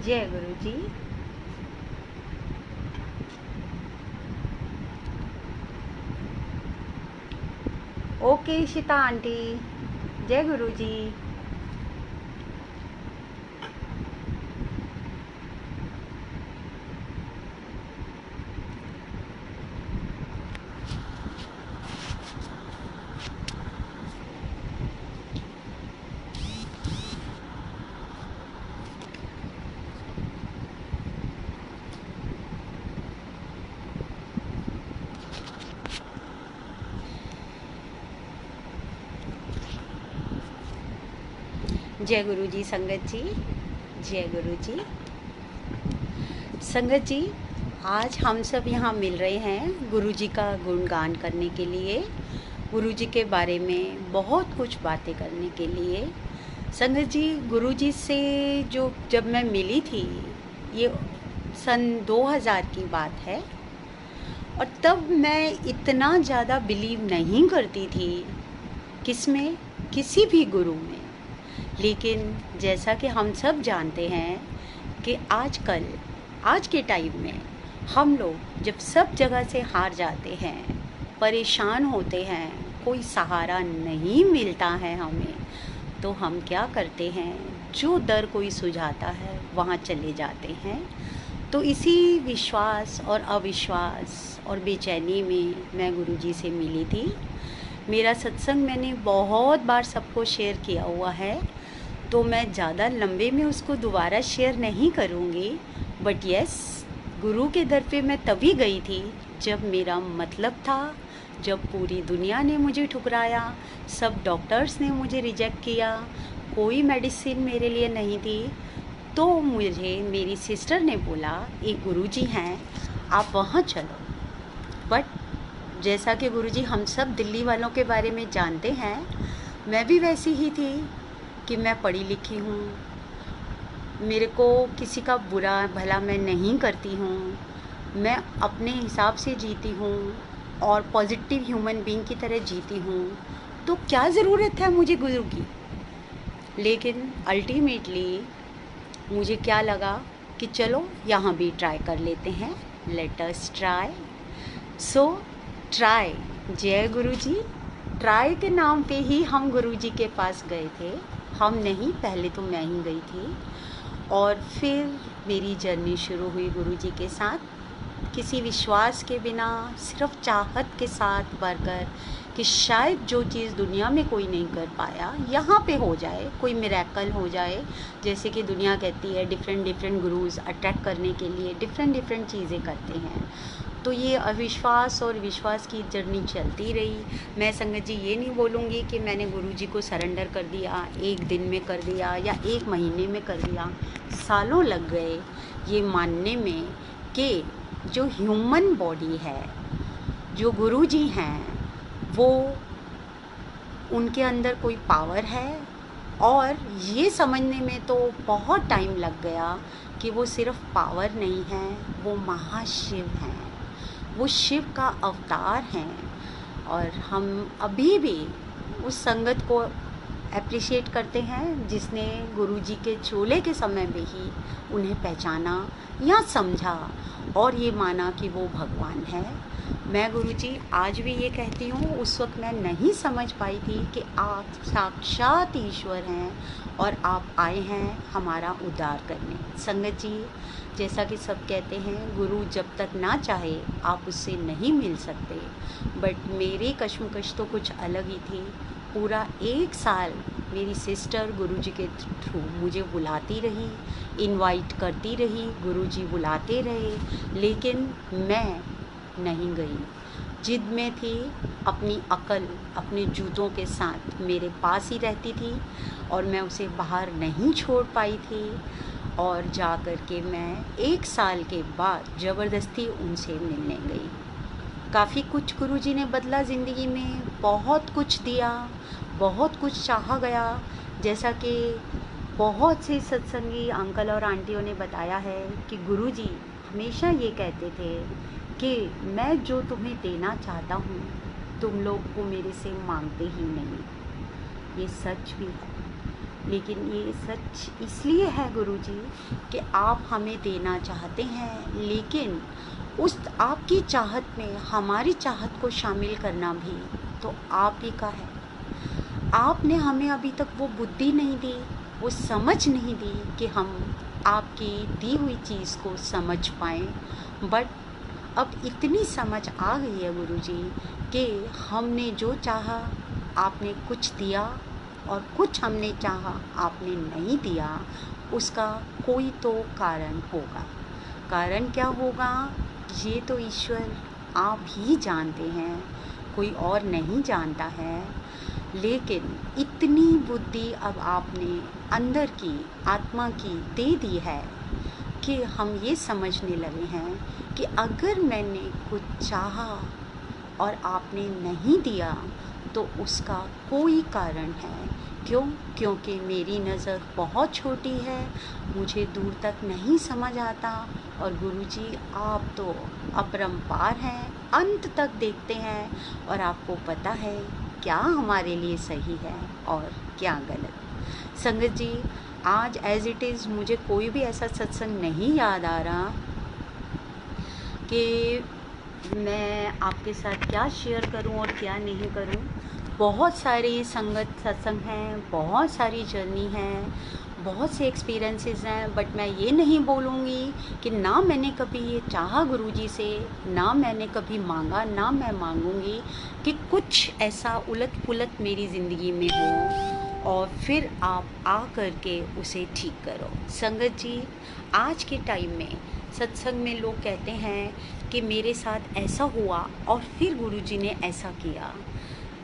जय गुरु जी। Okay शिता aunty, जय गुरु जी। जय गुरु जी संगत जी, जय गुरु जी। संगत जी, आज हम सब यहाँ मिल रहे हैं गुरु जी का गुणगान करने के लिए, गुरु जी के बारे में बहुत कुछ बातें करने के लिए। संगत जी, गुरु जी से जब मैं मिली थी, ये सन 2000 की बात है, और तब मैं इतना ज़्यादा बिलीव नहीं करती थी किसमें, किसी भी गुरु में। लेकिन जैसा कि हम सब जानते हैं कि आजकल, आज के टाइम में हम लोग जब सब जगह से हार जाते हैं, परेशान होते हैं, कोई सहारा नहीं मिलता है हमें, तो हम क्या करते हैं, जो दर कोई सुझाता है वहाँ चले जाते हैं। तो इसी विश्वास और अविश्वास और बेचैनी में मैं गुरुजी से मिली थी। मेरा सत्संग मैंने बहुत बार सबको शेयर किया हुआ है, तो मैं ज़्यादा लंबे में उसको दोबारा शेयर नहीं करूँगी। बट यस, गुरु के दर पे मैं तभी गई थी जब मेरा मतलब था, जब पूरी दुनिया ने मुझे ठुकराया, सब डॉक्टर्स ने मुझे रिजेक्ट किया, कोई मेडिसिन मेरे लिए नहीं थी। तो मुझे मेरी सिस्टर ने बोला, एक गुरुजी हैं, आप वहाँ चलो। बट जैसा कि गुरुजी हम सब दिल्ली वालों के बारे में जानते हैं, मैं भी वैसी ही थी कि मैं पढ़ी लिखी हूँ, मेरे को किसी का बुरा भला मैं नहीं करती हूँ, मैं अपने हिसाब से जीती हूँ और पॉजिटिव ह्यूमन बीइंग की तरह जीती हूँ, तो क्या ज़रूरत है मुझे गुरु की। लेकिन अल्टीमेटली मुझे क्या लगा कि चलो यहाँ भी ट्राई कर लेते हैं, let us try. So try, जय गुरु जी। ट्राई के नाम पे ही हम गुरु जी के पास गए थे। हम नहीं, पहले तो मैं ही गई थी, और फिर मेरी जर्नी शुरू हुई गुरु जी के साथ, किसी विश्वास के बिना, सिर्फ चाहत के साथ भरकर कि शायद जो चीज़ दुनिया में कोई नहीं कर पाया यहाँ पे हो जाए, कोई मिरेकल हो जाए। जैसे कि दुनिया कहती है डिफरेंट गुरुज़ अट्रैक्ट करने के लिए डिफरेंट चीज़ें करते हैं। तो ये अविश्वास और विश्वास की जर्नी चलती रही। मैं संगत जी ये नहीं बोलूँगी कि मैंने गुरु जी को सरेंडर कर दिया, एक दिन में कर दिया या एक mहीने में कर दिया। सालों लग गए ये मानने में कि जो ह्यूमन बॉडी है, जो गुरु जी हैं, वो उनके अंदर कोई पावर है। और ये समझने में तो बहुत टाइम लग गया कि वो सिर्फ पावर नहीं है, वो महाशिव हैं, वो शिव का अवतार हैं। और हम अभी भी उस संगत को अप्रिशिएट करते हैं जिसने गुरुजी के चोले के समय में ही उन्हें पहचाना या समझा और ये माना कि वो भगवान है। मैं गुरुजी आज भी ये कहती हूँ, उस वक्त मैं नहीं समझ पाई थी कि आप साक्षात ईश्वर हैं और आप आए हैं हमारा उद्धार करने। संगत जी, जैसा कि सब कहते हैं, गुरु जब तक ना चाहे आप उससे नहीं मिल सकते। बट मेरी कश्मकश तो कुछ अलग ही थी। पूरा 1 साल मेरी सिस्टर गुरुजी के थ्रू मुझे बुलाती रही, इनवाइट करती रही, गुरुजी बुलाते रहे, लेकिन मैं नहीं गई। जिद में थी, अपनी अकल अपने जूतों के साथ मेरे पास ही रहती थी और मैं उसे बाहर नहीं छोड़ पाई थी। और जा कर के मैं 1 साल के बाद ज़बरदस्ती उनसे मिलने गई। काफ़ी कुछ गुरुजी ने बदला ज़िंदगी में, बहुत कुछ दिया, बहुत कुछ चाहा गया। जैसा कि बहुत से सत्संगी अंकल और आंटियों ने बताया है कि गुरुजी हमेशा ये कहते थे कि मैं जो तुम्हें देना चाहता हूँ तुम लोग वो मेरे से मांगते ही नहीं। ये सच भी है। लेकिन ये सच इसलिए है गुरुजी कि आप हमें देना चाहते हैं, लेकिन उस आपकी चाहत में हमारी चाहत को शामिल करना भी तो आप ही का है। आपने हमें अभी तक वो बुद्धि नहीं दी, वो समझ नहीं दी कि हम आपकी दी हुई चीज़ को समझ पाएँ। बट अब इतनी समझ आ गई है गुरुजी कि हमने जो चाहा आपने कुछ दिया और कुछ हमने चाहा आपने नहीं दिया। उसका कोई तो कारण होगा। कारण क्या होगा ये तो ईश्वर आप ही जानते हैं, कोई और नहीं जानता है। लेकिन इतनी बुद्धि अब आपने अंदर की आत्मा की दे दी है कि हम ये समझने लगे हैं कि अगर मैंने कुछ चाहा और आपने नहीं दिया तो उसका कोई कारण है। क्यों? क्योंकि मेरी नज़र बहुत छोटी है, मुझे दूर तक नहीं समझ आता, और गुरुजी आप तो अपरंपार हैं, अंत तक देखते हैं और आपको पता है क्या हमारे लिए सही है और क्या गलत। संगत जी, आज एज़ इट इज़ मुझे कोई भी ऐसा सत्संग नहीं याद आ रहा कि मैं आपके साथ क्या शेयर करूं और क्या नहीं करूं। बहुत सारी सत्संग हैं, बहुत सारी जर्नी है, बहुत से एक्सपीरियंसेस हैं, बट मैं ये नहीं बोलूँगी कि ना मैंने कभी ये चाहा गुरुजी से, ना मैंने कभी मांगा, ना मैं मांगूँगी कि कुछ ऐसा उलट पुलट मेरी ज़िंदगी में हो और फिर आप आ कर के उसे ठीक करो। संगत जी, आज के टाइम में सत्संग में लोग कहते हैं कि मेरे साथ ऐसा हुआ और फिर गुरुजी ने ऐसा किया,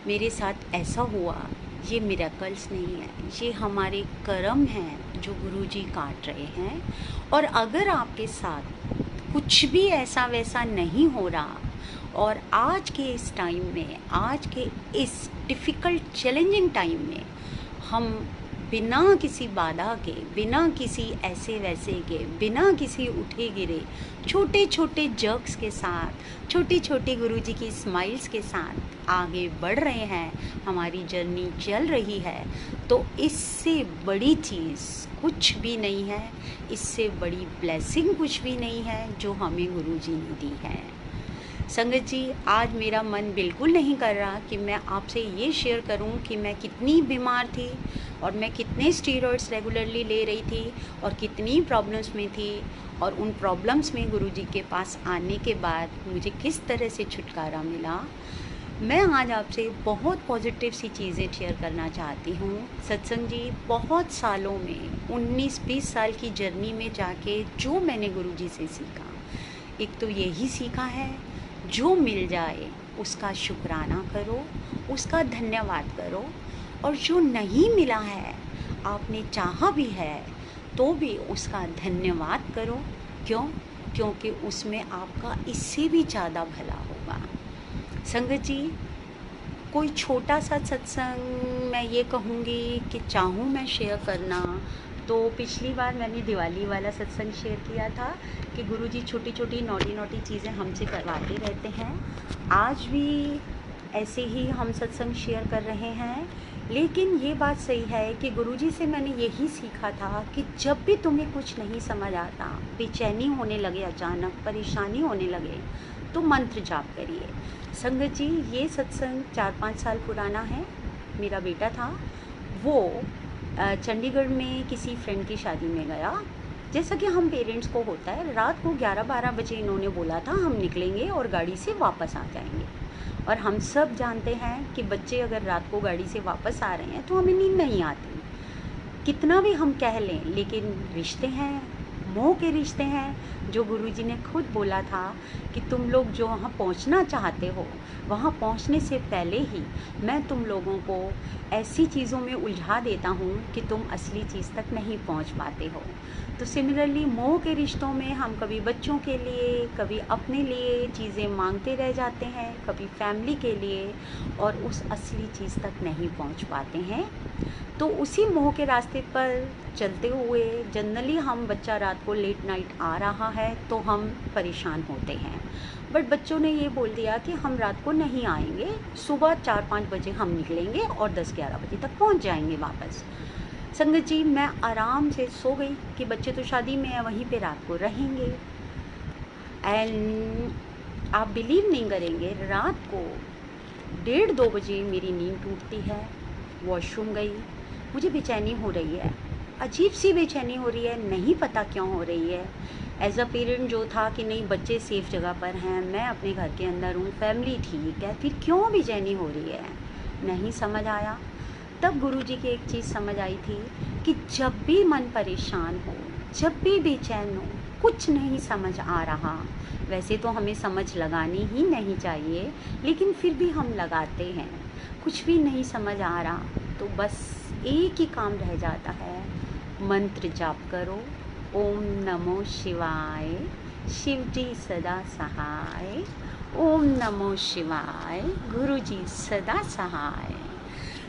मेरे साथ ऐसा हुआ। ये मिरेकल्स नहीं है, ये हमारे कर्म हैं जो गुरुजी काट रहे हैं। और अगर आपके साथ कुछ भी ऐसा वैसा नहीं हो रहा और आज के इस टाइम में, आज के इस डिफ़िकल्ट चैलेंजिंग टाइम में हम बिना किसी बाधा के, बिना किसी ऐसे वैसे के, बिना किसी उठे गिरे, छोटे छोटे जर्क्स के साथ, छोटी छोटी गुरुजी की स्माइल्स के साथ आगे बढ़ रहे हैं, हमारी जर्नी चल रही है, तो इससे बड़ी चीज़ कुछ भी नहीं है, इससे बड़ी ब्लेसिंग कुछ भी नहीं है जो हमें गुरुजी ने दी है। संगत जी, आज मेरा मन बिल्कुल नहीं कर रहा कि मैं आपसे ये शेयर करूं कि मैं कितनी बीमार थी और मैं कितने स्टीरॉइड्स रेगुलरली ले रही थी और कितनी प्रॉब्लम्स में थी, और उन प्रॉब्लम्स में गुरुजी के पास आने के बाद मुझे किस तरह से छुटकारा मिला। मैं आज आपसे बहुत पॉजिटिव सी चीज़ें शेयर करना चाहती हूँ। सत्संग जी, बहुत सालों में 19-20 साल की जर्नी में जाके जो मैंने गुरुजी से सीखा, एक तो यही सीखा है, जो मिल जाए उसका शुक्राना करो, उसका धन्यवाद करो, और जो नहीं मिला है, आपने चाहा भी है तो भी उसका धन्यवाद करो। क्यों? क्योंकि उसमें आपका इससे भी ज़्यादा भला होगा। संगत जी, कोई छोटा सा सत्संग मैं ये कहूँगी कि चाहूँ मैं शेयर करना, तो पिछली बार मैंने दिवाली वाला सत्संग शेयर किया था कि गुरुजी छोटी छोटी नॉटी चीज़ें हमसे करवाते रहते हैं। आज भी ऐसे ही हम सत्संग शेयर कर रहे हैं, लेकिन ये बात सही है कि गुरुजी से मैंने यही सीखा था कि जब भी तुम्हें कुछ नहीं समझ आता, बेचैनी होने लगे, अचानक परेशानी होने लगे, तो मंत्र जाप करिए। संगत जी, ये सत्संग 4-5 साल पुराना है। मेरा बेटा था, वो चंडीगढ़ में किसी फ्रेंड की शादी में गया। जैसा कि हम पेरेंट्स को होता है, रात को 11-12 बजे इन्होंने बोला था हम निकलेंगे और गाड़ी से वापस आ जाएंगे। और हम सब जानते हैं कि बच्चे अगर रात को गाड़ी से वापस आ रहे हैं तो हमें नींद नहीं आती, कितना भी हम कह लें, लेकिन रिश्ते हैं, मोह के रिश्ते हैं, जो गुरुजी ने खुद बोला था कि तुम लोग जो वहाँ पहुँचना चाहते हो, वहाँ पहुँचने से पहले ही मैं तुम लोगों को ऐसी चीज़ों में उलझा देता हूँ कि तुम असली चीज़ तक नहीं पहुँच पाते हो। तो सिमिलरली मोह के रिश्तों में हम कभी बच्चों के लिए, कभी अपने लिए चीज़ें मांगते रह जाते हैं, कभी फैमिली के लिए, और उस असली चीज़ तक नहीं पहुँच पाते हैं। तो उसी मोह के रास्ते पर चलते हुए जनरली हम, बच्चा रात को लेट नाइट आ रहा है तो हम परेशान होते हैं, बट बच्चों ने ये बोल दिया कि हम रात को नहीं आएंगे, सुबह 4-5 बजे हम निकलेंगे और 10-11 बजे तक पहुंच जाएंगे वापस। संगत जी मैं आराम से सो गई कि बच्चे तो शादी में है, वहीं पे रात को रहेंगे। एंड आप बिलीव नहीं करेंगे, रात को 1:30-2 बजे मेरी नींद टूटती है। वॉशरूम गई, मुझे बेचैनी हो रही है, अजीब सी बेचैनी हो रही है, नहीं पता क्यों हो रही है। एज अ पेरेंट जो था कि नहीं बच्चे सेफ़ जगह पर हैं, मैं अपने घर के अंदर हूँ, फैमिली ठीक है, फिर क्यों बेचैनी हो रही है, नहीं समझ आया। तब गुरुजी की एक चीज़ समझ आई थी कि जब भी मन परेशान हो, जब भी बेचैन हो, कुछ नहीं समझ आ रहा, वैसे तो हमें समझ लगानी ही नहीं चाहिए, लेकिन फिर भी हम लगाते हैं, कुछ भी नहीं समझ आ रहा, तो बस एक ही काम रह जाता है, मंत्र जाप करो, ओम नमो शिवाय, शिव जी सदा सहाय, ओम नमो शिवाय, गुरु जी सदा सहाय।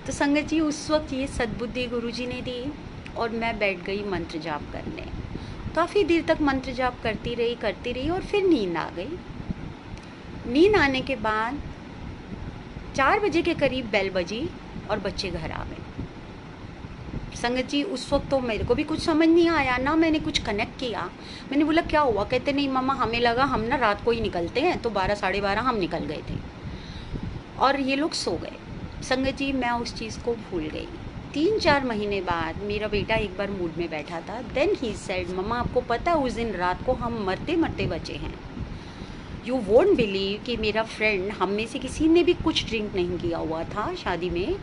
तो संगत जी उस वक्त ये सद्बुद्धि गुरुजी ने दी और मैं बैठ गई मंत्र जाप करने। काफ़ी देर तक मंत्र जाप करती रही और फिर नींद आ गई। नींद आने के बाद 4 बजे के करीब बेल बजी और बच्चे घर आ गए। संगत जी उस वक्त तो मेरे को भी कुछ समझ नहीं आया, ना मैंने कुछ कनेक्ट किया। मैंने बोला क्या हुआ, कहते नहीं मम्मा हमें लगा हम ना रात को ही निकलते हैं, तो 12 साढ़े 12 हम निकल गए थे और ये लोग सो गए। संगत जी मैं उस चीज़ को भूल गई। 3-4 महीने बाद मेरा बेटा एक बार मूड में बैठा था, देन ही सेड मम्मा आपको पता है उस दिन रात को हम मरते मरते बचे हैं। यू वोंट बिलीव कि मेरा फ्रेंड, हम में से किसी ने भी कुछ ड्रिंक नहीं किया हुआ था शादी में,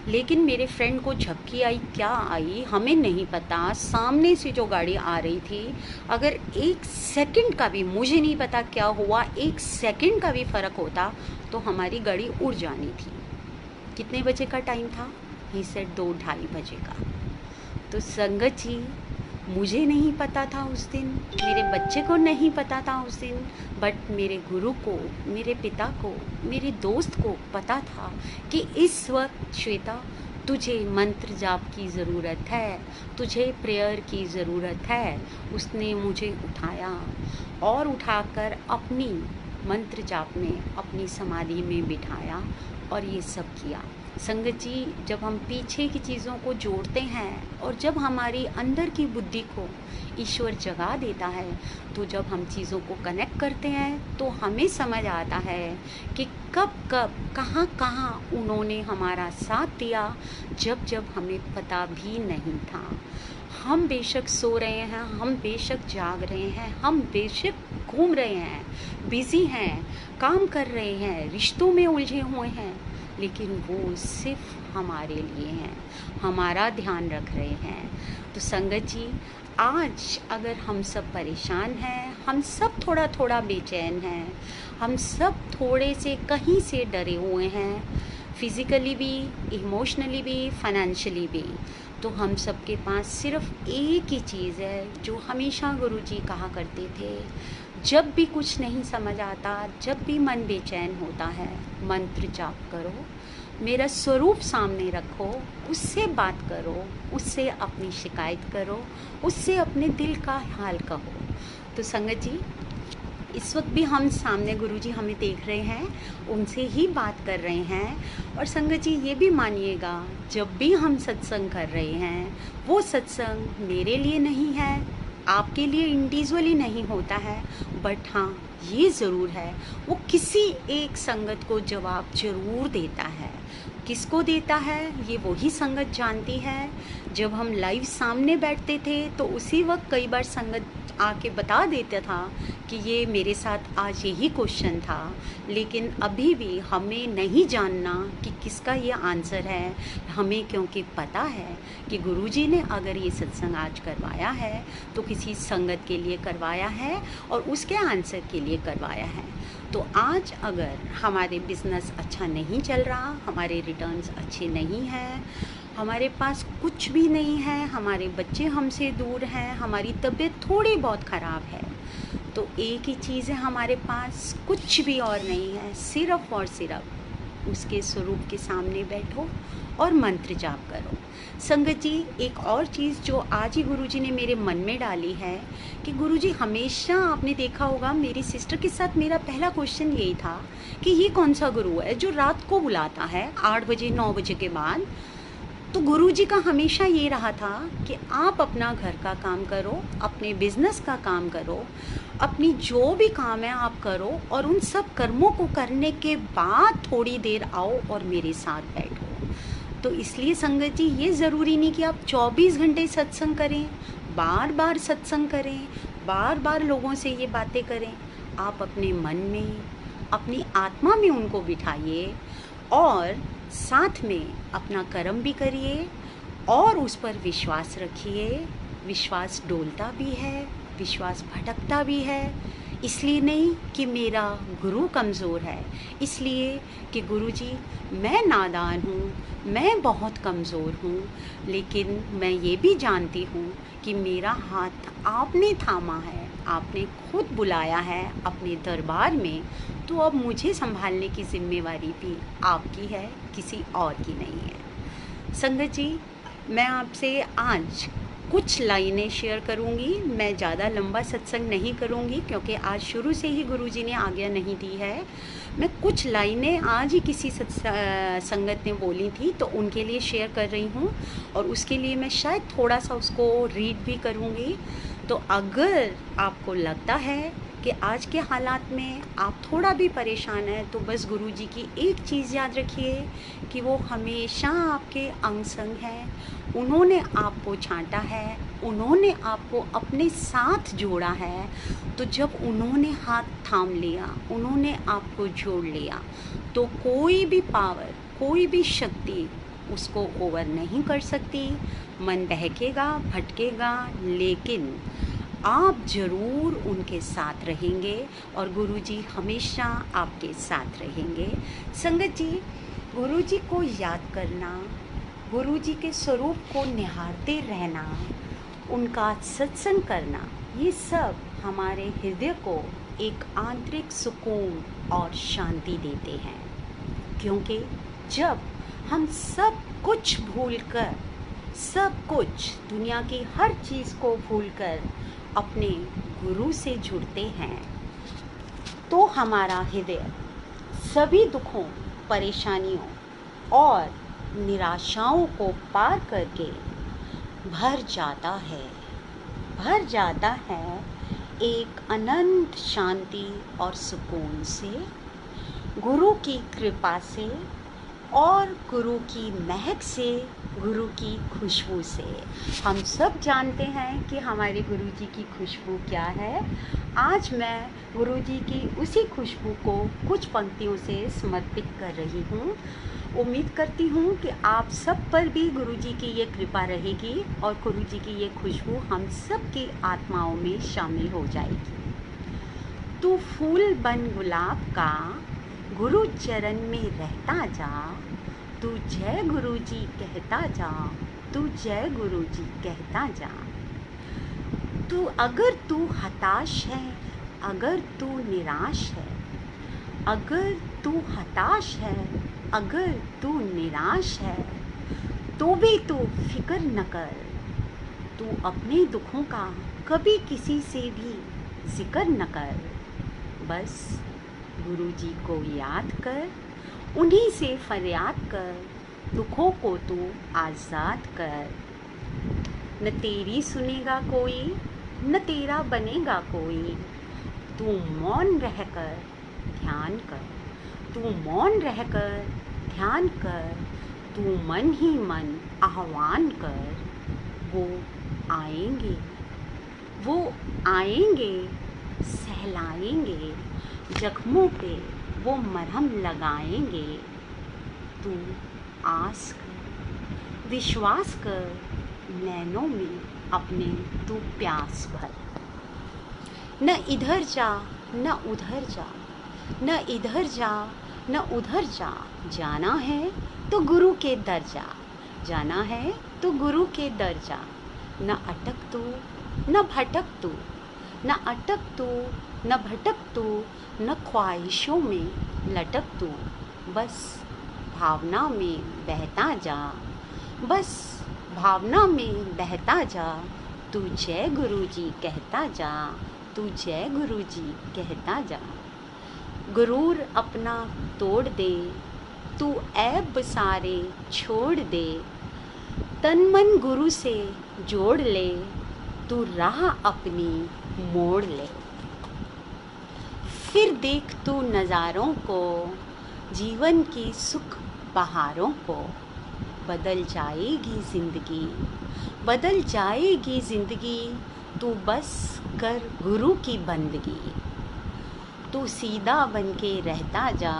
लेकिन मेरे फ्रेंड को झपकी आई, क्या आई हमें नहीं पता, सामने से जो गाड़ी आ रही थी, अगर 1 सेकंड का भी, मुझे नहीं पता क्या हुआ, 1 सेकंड का भी फ़र्क होता तो हमारी गाड़ी उड़ जानी थी। कितने बजे का टाइम था, ही सेड 2-2:30 बजे का। तो संगत जी मुझे नहीं पता था उस दिन, मेरे बच्चे को नहीं पता था उस दिन, बट मेरे गुरु को, मेरे पिता को, मेरे दोस्त को पता था कि इस वक्त श्वेता तुझे मंत्र जाप की ज़रूरत है, तुझे प्रेयर की ज़रूरत है। उसने मुझे उठाया और उठाकर अपनी मंत्र जाप में, अपनी समाधि में बिठाया और ये सब किया। संगत जी जब हम पीछे की चीज़ों को जोड़ते हैं और जब हमारी अंदर की बुद्धि को ईश्वर जगा देता है, तो जब हम चीज़ों को कनेक्ट करते हैं तो हमें समझ आता है कि कब कब कहाँ कहाँ उन्होंने हमारा साथ दिया, जब जब हमें पता भी नहीं था। हम बेशक सो रहे हैं, हम बेशक जाग रहे हैं, हम बेशक घूम रहे हैं, बिज़ी हैं, काम कर रहे हैं, रिश्तों में उलझे हुए हैं, लेकिन वो सिर्फ हमारे लिए हैं, हमारा ध्यान रख रहे हैं। तो संगत जी आज अगर हम सब परेशान हैं, हम सब थोड़ा थोड़ा बेचैन हैं, हम सब थोड़े से कहीं से डरे हुए हैं, फिज़िकली भी, इमोशनली भी, फाइनेंशियली भी, तो हम सब के पास सिर्फ एक ही चीज़ है जो हमेशा गुरुजी कहा करते थे, जब भी कुछ नहीं समझ आता, जब भी मन बेचैन होता है, मंत्र जाप करो, मेरा स्वरूप सामने रखो, उससे बात करो, उससे अपनी शिकायत करो, उससे अपने दिल का हाल कहो। तो संगत जी इस वक्त भी हम सामने गुरुजी हमें देख रहे हैं, उनसे ही बात कर रहे हैं। और संगत जी ये भी मानिएगा, जब भी हम सत्संग कर रहे हैं, वो सत्संग मेरे लिए नहीं है, आपके लिए इंडिविजुअली नहीं होता है, बट हाँ ये ज़रूर है वो किसी एक संगत को जवाब ज़रूर देता है। किसको देता है ये वही संगत जानती है। जब हम लाइव सामने बैठते थे तो उसी वक्त कई बार संगत आके बता देता था कि ये मेरे साथ आज यही क्वेश्चन था, लेकिन अभी भी हमें नहीं जानना कि किसका ये आंसर है। हमें क्योंकि पता है कि गुरुजी ने अगर ये सत्संग आज करवाया है तो किसी संगत के लिए करवाया है और उसके आंसर के लिए करवाया है। तो आज अगर हमारे बिज़नेस अच्छा नहीं चल रहा, हमारे रिटर्न्स अच्छे नहीं हैं, हमारे पास कुछ भी नहीं है, हमारे बच्चे हमसे दूर हैं, हमारी तबीयत थोड़ी बहुत ख़राब है, तो एक ही चीज़ है हमारे पास, कुछ भी और नहीं है, सिर्फ़ और सिर्फ उसके स्वरूप के सामने बैठो और मंत्र जाप करो। संगत जी एक और चीज़ जो आज ही गुरुजी ने मेरे मन में डाली है कि गुरुजी हमेशा, आपने देखा होगा मेरी सिस्टर के साथ मेरा पहला क्वेश्चन यही था कि ये कौन सा गुरु है जो रात को बुलाता है 8 बजे 9 बजे के बाद, तो गुरुजी का हमेशा ये रहा था कि आप अपना घर का काम करो, अपने बिजनेस का काम करो, अपनी जो भी काम है आप करो, और उन सब कर्मों को करने के बाद थोड़ी देर आओ और मेरे साथ बैठो। तो इसलिए संगत जी, ये ज़रूरी नहीं कि आप 24 घंटे सत्संग करें, बार बार सत्संग करें, बार बार लोगों से ये बातें करें। आप अपने मन में, अपनी आत्मा में उनको बिठाइए और साथ में अपना कर्म भी करिए और उस पर विश्वास रखिए। विश्वास डोलता भी है, विश्वास भटकता भी है, इसलिए नहीं कि मेरा गुरु कमज़ोर है, इसलिए कि गुरुजी मैं नादान हूँ, मैं बहुत कमज़ोर हूँ, लेकिन मैं ये भी जानती हूँ कि मेरा हाथ आपने थामा है, आपने खुद बुलाया है अपने दरबार में, तो अब मुझे संभालने की जिम्मेवारी भी आपकी है, किसी और की नहीं है। संगत जी, मैं आपसे आज कुछ लाइनें शेयर करूंगी। मैं ज़्यादा लंबा सत्संग नहीं करूंगी क्योंकि आज शुरू से ही गुरुजी ने आज्ञा नहीं दी है। मैं कुछ लाइनें आज ही किसी संगत ने बोली थी तो उनके लिए शेयर कर रही हूँ, और उसके लिए मैं शायद थोड़ा सा उसको रीड भी करूँगी। तो अगर आपको लगता है कि आज के हालात में आप थोड़ा भी परेशान हैं, तो बस गुरुजी की एक चीज़ याद रखिए कि वो हमेशा आपके अंग संग हैं। उन्होंने आपको छांटा है, उन्होंने आपको अपने साथ जोड़ा है। तो जब उन्होंने हाथ थाम लिया, उन्होंने आपको जोड़ लिया, तो कोई भी पावर, कोई भी शक्ति उसको ओवर नहीं कर सकती। मन बहकेगा, भटकेगा, लेकिन आप ज़रूर उनके साथ रहेंगे और गुरुजी हमेशा आपके साथ रहेंगे। संगत जी, गुरुजी को याद करना, गुरुजी के स्वरूप को निहारते रहना, उनका सत्संग करना, ये सब हमारे हृदय को एक आंतरिक सुकून और शांति देते हैं। क्योंकि जब हम सब कुछ भूलकर, सब कुछ दुनिया की हर चीज़ को भूलकर अपने गुरु से जुड़ते हैं, तो हमारा हृदय सभी दुखों, परेशानियों और निराशाओं को पार करके भर जाता है, भर जाता है एक अनंत शांति और सुकून से, गुरु की कृपा से और गुरु की महक से, गुरु की खुशबू से। हम सब जानते हैं कि हमारे गुरुजी की खुशबू क्या है। आज मैं गुरुजी की उसी खुशबू को कुछ पंक्तियों से समर्पित कर रही हूँ। उम्मीद करती हूँ कि आप सब पर भी गुरुजी की ये कृपा रहेगी और गुरुजी की ये खुशबू हम सब की आत्माओं में शामिल हो जाएगी। तू फूल बन गुलाब का, गुरु चरण में रहता जा, तू जय गुरुजी कहता जा, तू जय गुरुजी कहता जा। अगर तू हताश है, अगर तू निराश है, अगर तू हताश है, अगर तू निराश है, तो भी तू फिक्र न कर। तू अपने दुखों का कभी किसी से भी जिक्र न कर। बस गुरुजी को याद कर, उन्हीं से फरियाद कर, दुखों को तू आज़ाद कर। न तेरी सुनेगा कोई, न तेरा बनेगा कोई। तू मौन रहकर ध्यान कर, तू मौन रहकर ध्यान कर, तू मन ही मन आह्वान कर। वो आएंगे, वो आएंगे, सहलाएंगे, जख्मों पे वो मरहम लगाएंगे। तू आस कर, विश्वास कर, नैनों में अपने तू प्यास भर। न इधर जा, न उधर जा, न इधर जा, न उधर जा। जाना है तो गुरु के दर जा, जाना है तो गुरु के दर जा। न अटक तू, न भटक तू, न अटक तू, न भटक तू, न ख्वाहिशों में लटक तू। बस भावना में बहता जा, बस भावना में बहता जा। तू जय गुरुजी कहता जा, तू जय गुरुजी कहता जा। गुरूर अपना तोड़ दे, तू ऐब सारे छोड़ दे। तन मन गुरु से जोड़ ले, तू राह अपनी मोड़ ले। फिर देख तू नज़ारों को, जीवन की सुख बहारों को। बदल जाएगी ज़िंदगी, बदल जाएगी ज़िंदगी, तू बस कर गुरु की बंदगी। तू सीधा बन के रहता जा,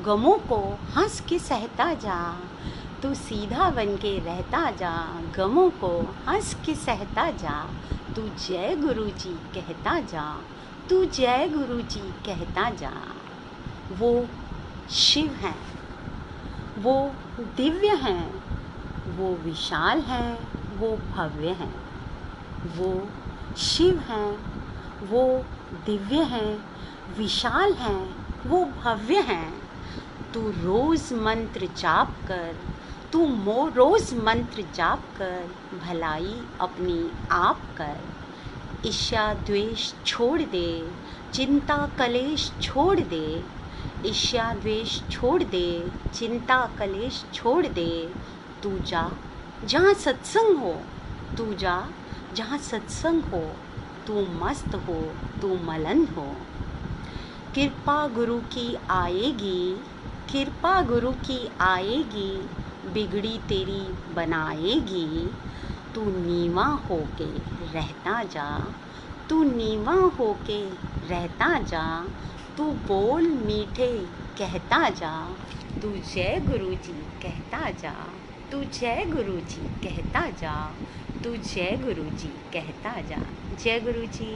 गमों को हंस के सहता जा। तू सीधा बन के रहता जा, गमों को हंस के सहता जा। तू जय गुरु जी कहता जा, तू जय गुरु जी कहता जा। वो शिव हैं, वो दिव्य हैं, वो विशाल हैं, वो भव्य हैं। वो शिव हैं, वो दिव्य हैं, विशाल हैं, वो भव्य हैं। तू रोज़ मंत्र जाप कर, तू रोज़ मंत्र जाप कर, भलाई अपनी आप कर। ईर्ष्या द्वेष छोड़ दे, चिंता कलेश छोड़ दे। ईर्ष्या द्वेष छोड़ दे, चिंता कलेश छोड़ दे। तू जा जहाँ सत्संग हो, तू जा जहाँ सत्संग हो। तू मस्त हो, तू मलन हो। कृपा गुरु की आएगी, कृपा गुरु की आएगी, बिगड़ी तेरी बनाएगी। तू नीवा होके रहता जा, तू नीवा होके रहता जा। तू बोल मीठे कहता जा, तू जय गुरु जी कहता जा। तू जय गुरु जी कहता जा, तू जय गुरु जी कहता जा। जय गुरु जी।